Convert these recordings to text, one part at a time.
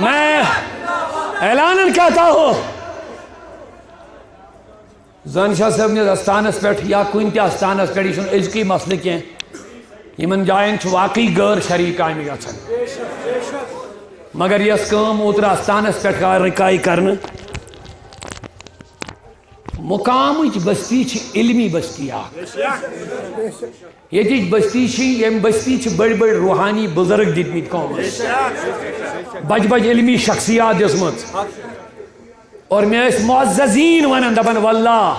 میں اعلاناً کہتا ہوں زن شاہ صاحب نے استانس پہ یا کن تہ استانس پہ یہ ازکی مسئلہ کی یمن جائن واقعی غیر شرعی کامہ گژھان مگر یس کام اوترٕ استانس پہ کارروائی کرنے مقامچ بستی علمی بستی یہ بستی یم بستی بڑی بڑی روحانی بزرگ دتمت قوم بج بج علمی شخصیات دسمت اور میں معززین ونان دپان واللہ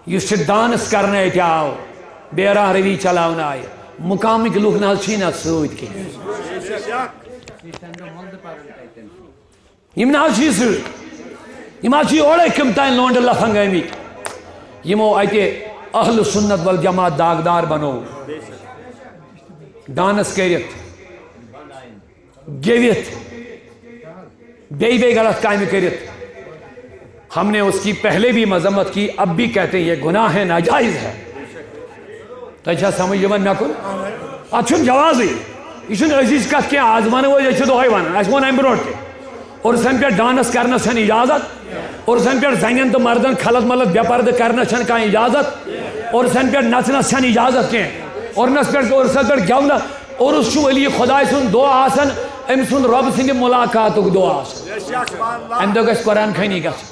اس ڈانس کرنے اتہ آو بیراہ روی چلاؤن آئے مقامک لوگ نہ نا ست کی اوڑے کم تین لونڈ لفنگ آمت یمو اتہ اہل سنت والجماعت داغدار بنو ڈانس کرت گیوت بے غلط کام کرت ہم نے اس کی پہلے بھی مذمت کی اب بھی کہتے ہیں یہ گناہ ہے ناجائز ہے تو اچھا سمجھ جب مے کن اتھ جواز یہ عزیز کت کی آج ون وہ دہے ون اس وون امہ برو تہ اور سن پہ ڈانس کرنا چھن اجازت اور سن پہ زنین تو مردن خلط ملط بے پردہ کرنا چھن کھانا اجازت اور سن پہ نچنس چھن اجازت کی اور نس پہ اور سن پہ گونا اور اس ولی خدا سن دعا آسن ام سن رب سند ملاقات دعا ام دہ گھ قرآن خانی گھن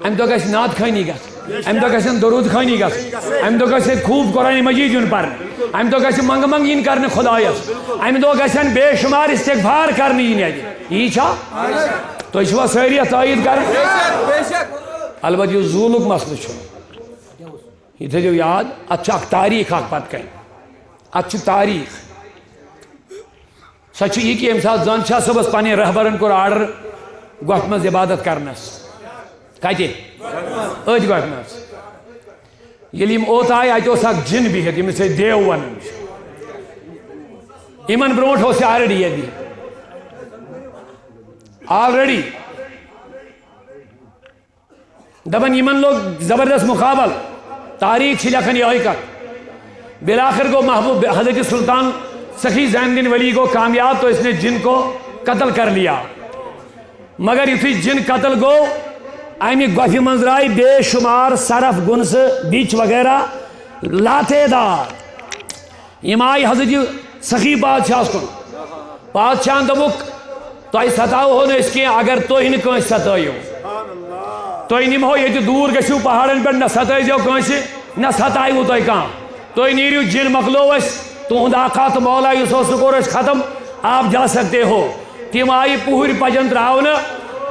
ام دہ گھ نعت خانی گھن ام دہ گھن درود خانی گھن ام دہ گھ خوب قرآن مجید یون پرنے ام دہ گھ منگ منگ ین کرنے خدایس ام دہ گھن بے شمار استغفار کرنے ین یہ چھا تو چھوا ساری تائید کر البتہ یہ زولک مسئلہ یہ تھو یاد ات تاریخ اخ پتہ کن ات تاریخ سچ یہ کہ یم سات زن شاہ صبس پنہ رہبرن کور آرڈر گوٹھ مز عبادت کرنس کتہ ات گوٹھ مز یل یم اوت آئے ات اس اخ جن بہت یمس دیو ونان یمن برونٹ اس آلریڈی یہ بہت آلریڈی دپن یمن لوگ زبردست مقابل تاریخ لکھن یہ کت بالآخر کو محبوب حضرت سلطان سخی زین الدین ولی کو کامیاب تو اس نے جن کو قتل کر لیا مگر یتھی جن قتل گو امہ گوفہ من درائے بے شمار صرف گنس بچ وغیرہ لاتے دار یم آئی حضرت سخی بادشاہ کن بادشاہ دبک تہ ستاو اس کی اگر تھی نس ستو تھی نمو یہ دور گھو پہاڑن پہ نہ ستو کنس نہ ستائیو تہ کھانا تھی نیرو جن مکلو اس تہد آقا تو مولا اس کور ختم آپ جا سکتے ہو تم آئی پوہر پجن تراؤن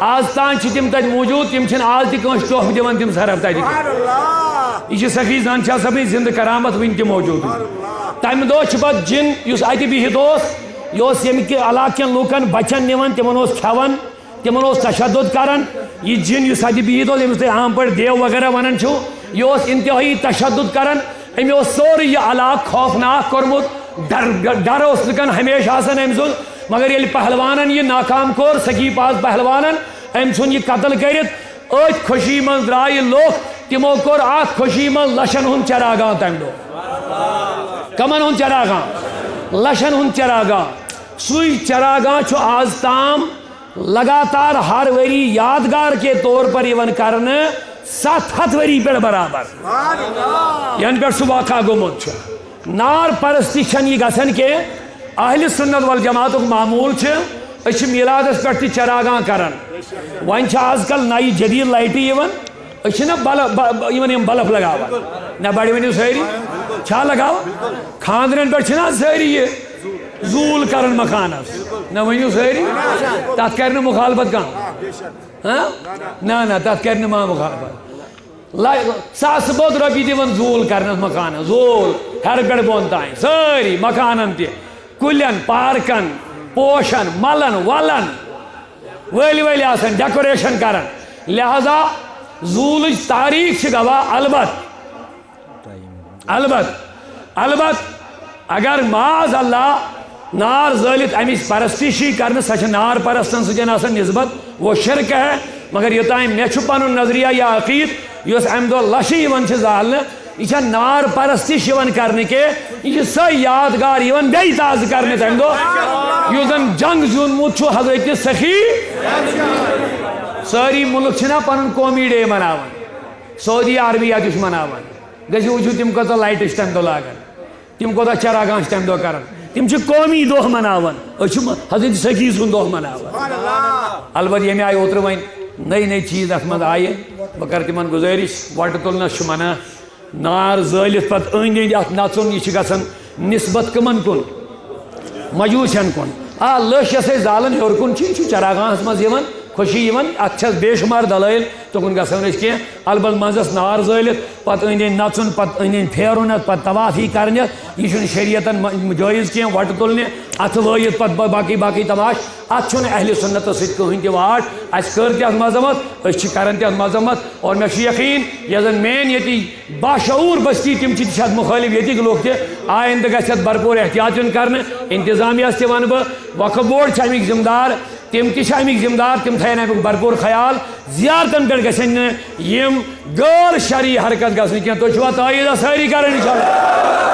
آج تان تم تت موجود تم آج تہ کنس ٹوپ دان تم صرف تتہ یہ سخی زن شاہ صبن زند کرامت ون تہ موجود تمہ دہ پہ جن اس اتہ بہت یہ یم کہ علاقہ لوکن بچن نوان تمن کھوان تمن تشدد کران یہ جن اس اتہ بہت یمس تھی عام پہ دیو وغیرہ ونان یہ انتہائی تشدد کران امی سوری یہ علاقہ خوفناک کورمت ڈر اس لکن ہمیشہ آسان ام سن مگر یل پہلوانن یہ ناکام کور سخی پاس پہلوانن ام سن یہ قتل کرت ات خوشی من درائے لوگ تمو کور ات خوشی من لشن ہن چراغاں تم دو کمن ہن چراغاں لشن ہن چراغاں سوئی چراغاں چھو آز تام لگاتار ہر وری یادگار کے طور پر ایون کرنے 7 وری پہ برابر ین پہ سہ واقع گومت نار پرستی چھن یہ گھن کی اہل سنت والجماعت معمول اچھ میلادس پہ چراغاں کران ون آز کل نئی جدید لائٹیں نا بلف لگاوان نہ بڑی ونیو ساری چھا لگاو خاندرن پہ نا ساری یہ زول کرن مکانس نہ ونیو ساری تات کر مخالفت کھانا نہ تات کر ما مخالفت ساس بود رۄپیہِ دِوان زوٗل کرنس مکانس زوٗل ہر پٮ۪ٹھ بۄن تام سٲری مکانن تہِ کُلٮ۪ن پارکن پوشن ملن ولن ؤلۍ ؤلۍ آسان ڈیکوریشن کران لہذا زوٗلٕچ تاریخ چھِ گواہ البت اگر معاذ اللہ نار زٲلِتھ امِچ پرستشی کرنہٕ سۄ چھِ نار پرستن سۭتۍ آسان نسبت وہ شرک ہے مگر یوتام مےٚ چھُ پنُن نظریہ یا عقیٖد یۄس امہِ دۄہ لشہِ یِوان چھِ زالنہٕ یہ نار پرستش کرنے کے یہ سہ یادگار بیٚیہِ تازٕ کرنے تمہِ دۄہ یُس زن جنگ زیوٗنمُت چھُ حضرت سخی سٲری مُلک چھِنا پنُن قومی ڈے مناوان سعودی عربیہ تہِ چھُ مناوان گٔژھِو وٕچھِو تِم کۭژاہ لایٹہٕ چھِ تمہِ دۄہ لاگان تِم کوتاہ چراگاہ چھِ تمہِ دۄہ کران تِم چھِ قومی دۄہ مناوان أسۍ چھِ حضرت سخی سُنٛد دۄہ مناوان البتہ ییٚمہِ آیہِ اوترٕ وۄنۍ نٔے نٔے چیٖز اتھ منٛز آیہِ بہٕ کرٕ تِمن گُزٲرِش وۄٹہٕ تُلنس چھُ منع نار زٲلِتھ پتہٕ أنٛدۍ أنٛدۍ اتھ نژُن یہِ چھُ گژھان نسبت کٕمن کُن مجوٗسن کُن لٔش یۄس أسۍ زالان ہیوٚر کُن چھِ یہِ چھُ چراگاہس منٛز یِوان خوشی یِوان اتھ چھس بے شُمار دلٲیل تُکُن گژھو نہٕ أسۍ کینٛہہ البتہ منٛزس نار زٲلِتھ پتہٕ أنٛدۍ أنٛدۍ نژُن پتہٕ أنٛدۍ أنٛدۍ پھیرُن اتھ پتہٕ طوافی کرنہِ یہِ چھُنہٕ شریعتن جٲیز کینٛہہ وۄٹہٕ تُلنہِ اتھٕ وٲیِتھ پتہٕ باقٕے باقٕے تماش اتھ چھُنہٕ اہلِ سُنتس سۭتۍ کٕہٕنۍ تہِ واٹ اسہِ کٔر تہِ اتھ مذمت أسۍ چھِ کران تہِ اتھ مذمت اور مےٚ چھُ یقیٖن یۄس زن مین ییٚتہِ باشعوٗر بستی تِم چھِ تہِ چھِ اتھ مُخٲلِف ییٚتِکۍ لُکھ تہِ آیندٕ گژھِ اتھ بھرپوٗر احتیاط یُن کرنہٕ انتظامیہس تہِ ونہٕ بہٕ وقف بورڈ چھِ امیِکۍ ذمہٕ دار تِم تہِ چھِ امیِکۍ ذمہٕ دار تِم تھاون امیُک بھرپوٗر خیال زیارتن پٮ۪ٹھ گژھن نہٕ یِم غٲر شرعی حرکت گژھنہِ کینٛہہ تُہۍ چھِوا تایید سٲری کران انشاءاللہ